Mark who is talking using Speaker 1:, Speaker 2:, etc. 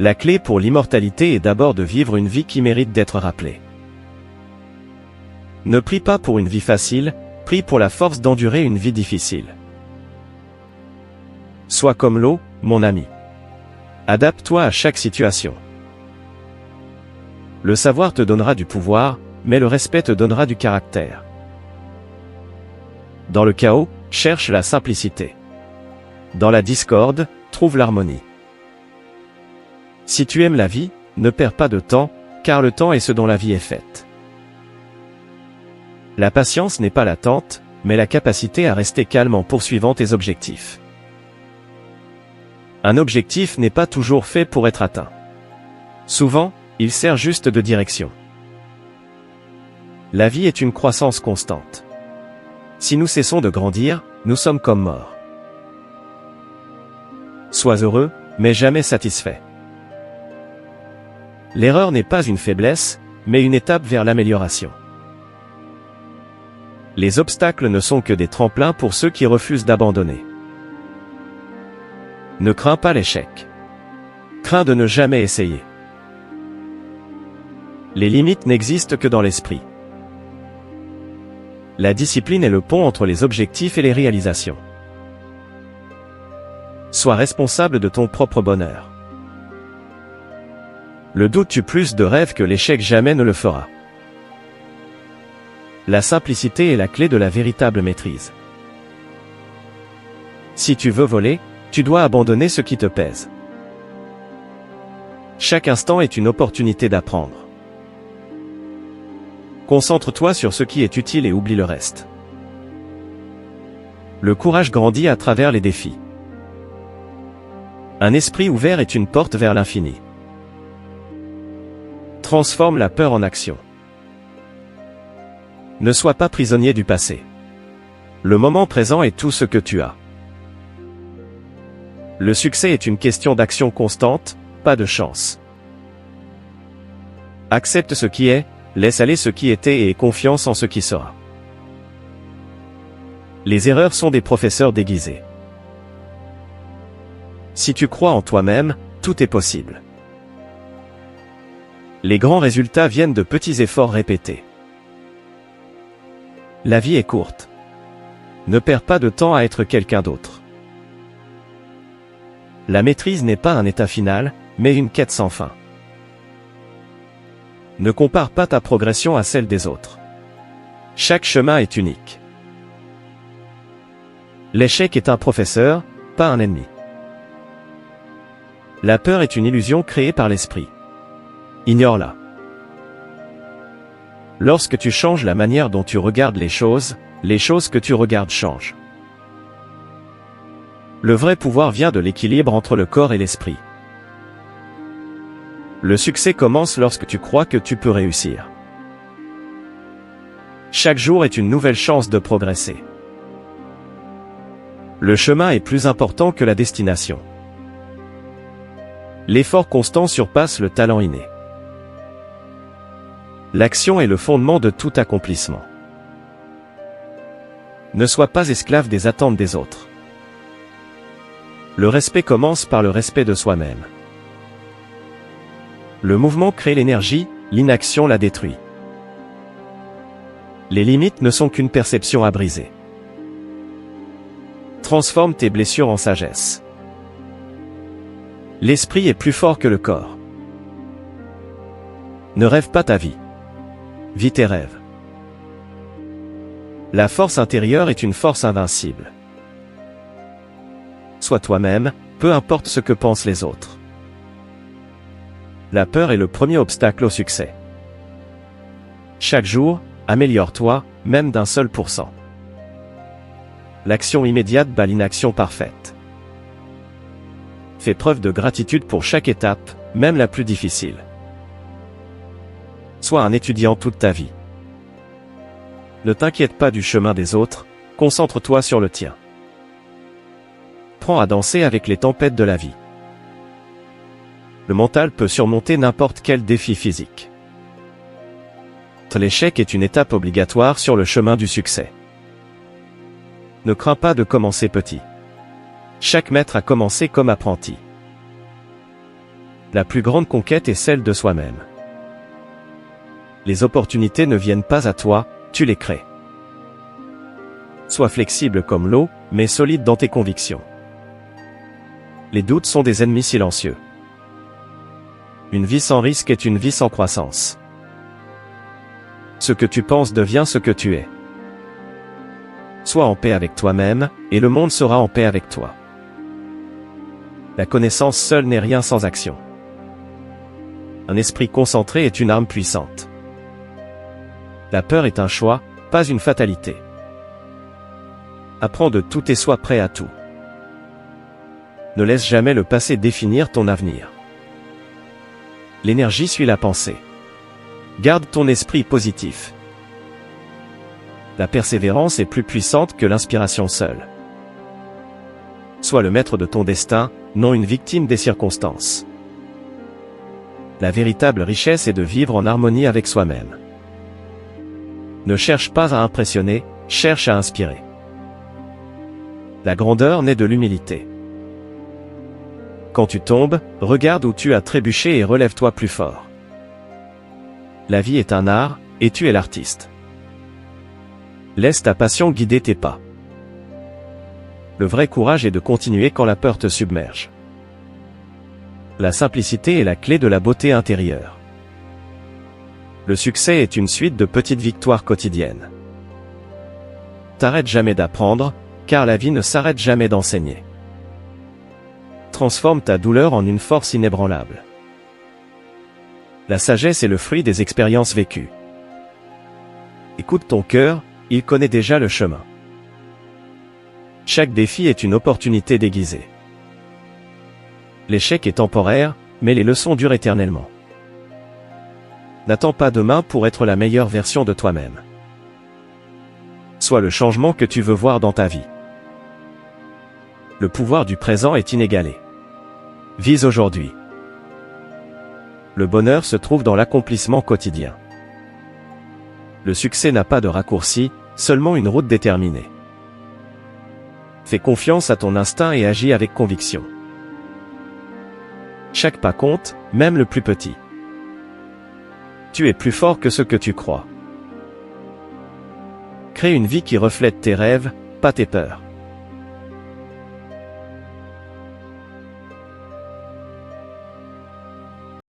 Speaker 1: La clé pour l'immortalité est d'abord de vivre une vie qui mérite d'être rappelée. Ne prie pas pour une vie facile, prie pour la force d'endurer une vie difficile. Sois comme l'eau, mon ami. Adapte-toi à chaque situation. Le savoir te donnera du pouvoir, mais le respect te donnera du caractère. Dans le chaos, cherche la simplicité. Dans la discorde, trouve l'harmonie. Si tu aimes la vie, ne perds pas de temps, car le temps est ce dont la vie est faite. La patience n'est pas l'attente, mais la capacité à rester calme en poursuivant tes objectifs. Un objectif n'est pas toujours fait pour être atteint. Souvent, il sert juste de direction. La vie est une croissance constante. Si nous cessons de grandir, nous sommes comme morts. Sois heureux, mais jamais satisfait. L'erreur n'est pas une faiblesse, mais une étape vers l'amélioration. Les obstacles ne sont que des tremplins pour ceux qui refusent d'abandonner. Ne crains pas l'échec. Crains de ne jamais essayer. Les limites n'existent que dans l'esprit. La discipline est le pont entre les objectifs et les réalisations. Sois responsable de ton propre bonheur. Le doute tue plus de rêves que l'échec jamais ne le fera. La simplicité est la clé de la véritable maîtrise. Si tu veux voler, tu dois abandonner ce qui te pèse. Chaque instant est une opportunité d'apprendre. Concentre-toi sur ce qui est utile et oublie le reste. Le courage grandit à travers les défis. Un esprit ouvert est une porte vers l'infini. Transforme la peur en action. Ne sois pas prisonnier du passé. Le moment présent est tout ce que tu as. Le succès est une question d'action constante, pas de chance. Accepte ce qui est, laisse aller ce qui était et aie confiance en ce qui sera. Les erreurs sont des professeurs déguisés. Si tu crois en toi-même, tout est possible. Les grands résultats viennent de petits efforts répétés. La vie est courte. Ne perds pas de temps à être quelqu'un d'autre. La maîtrise n'est pas un état final, mais une quête sans fin. Ne compare pas ta progression à celle des autres. Chaque chemin est unique. L'échec est un professeur, pas un ennemi. La peur est une illusion créée par l'esprit. Ignore-la. Lorsque tu changes la manière dont tu regardes les choses que tu regardes changent. Le vrai pouvoir vient de l'équilibre entre le corps et l'esprit. Le succès commence lorsque tu crois que tu peux réussir. Chaque jour est une nouvelle chance de progresser. Le chemin est plus important que la destination. L'effort constant surpasse le talent inné. L'action est le fondement de tout accomplissement. Ne sois pas esclave des attentes des autres. Le respect commence par le respect de soi-même. Le mouvement crée l'énergie, l'inaction la détruit. Les limites ne sont qu'une perception à briser. Transforme tes blessures en sagesse. L'esprit est plus fort que le corps. Ne rêve pas ta vie. Vis tes rêves. La force intérieure est une force invincible. Sois toi-même, peu importe ce que pensent les autres. La peur est le premier obstacle au succès. Chaque jour, améliore-toi, même d'un seul %. L'action immédiate bat l'inaction parfaite. Fais preuve de gratitude pour chaque étape, même la plus difficile. Sois un étudiant toute ta vie. Ne t'inquiète pas du chemin des autres, concentre-toi sur le tien. Prends à danser avec les tempêtes de la vie. Le mental peut surmonter n'importe quel défi physique. L'échec est une étape obligatoire sur le chemin du succès. Ne crains pas de commencer petit. Chaque maître a commencé comme apprenti. La plus grande conquête est celle de soi-même. Les opportunités ne viennent pas à toi, tu les crées. Sois flexible comme l'eau, mais solide dans tes convictions. Les doutes sont des ennemis silencieux. Une vie sans risque est une vie sans croissance. Ce que tu penses devient ce que tu es. Sois en paix avec toi-même, et le monde sera en paix avec toi. La connaissance seule n'est rien sans action. Un esprit concentré est une arme puissante. La peur est un choix, pas une fatalité. Apprends de tout et sois prêt à tout. Ne laisse jamais le passé définir ton avenir. L'énergie suit la pensée. Garde ton esprit positif. La persévérance est plus puissante que l'inspiration seule. Sois le maître de ton destin, non une victime des circonstances. La véritable richesse est de vivre en harmonie avec soi-même. Ne cherche pas à impressionner, cherche à inspirer. La grandeur naît de l'humilité. Quand tu tombes, regarde où tu as trébuché et relève-toi plus fort. La vie est un art, et tu es l'artiste. Laisse ta passion guider tes pas. Le vrai courage est de continuer quand la peur te submerge. La simplicité est la clé de la beauté intérieure. Le succès est une suite de petites victoires quotidiennes. T'arrête jamais d'apprendre, car la vie ne s'arrête jamais d'enseigner. Transforme ta douleur en une force inébranlable. La sagesse est le fruit des expériences vécues. Écoute ton cœur, il connaît déjà le chemin. Chaque défi est une opportunité déguisée. L'échec est temporaire, mais les leçons durent éternellement. N'attends pas demain pour être la meilleure version de toi-même. Sois le changement que tu veux voir dans ta vie. Le pouvoir du présent est inégalé. Vise aujourd'hui. Le bonheur se trouve dans l'accomplissement quotidien. Le succès n'a pas de raccourci, seulement une route déterminée. Fais confiance à ton instinct et agis avec conviction. Chaque pas compte, même le plus petit. Tu es plus fort que ce que tu crois. Crée une vie qui reflète tes rêves, pas tes peurs.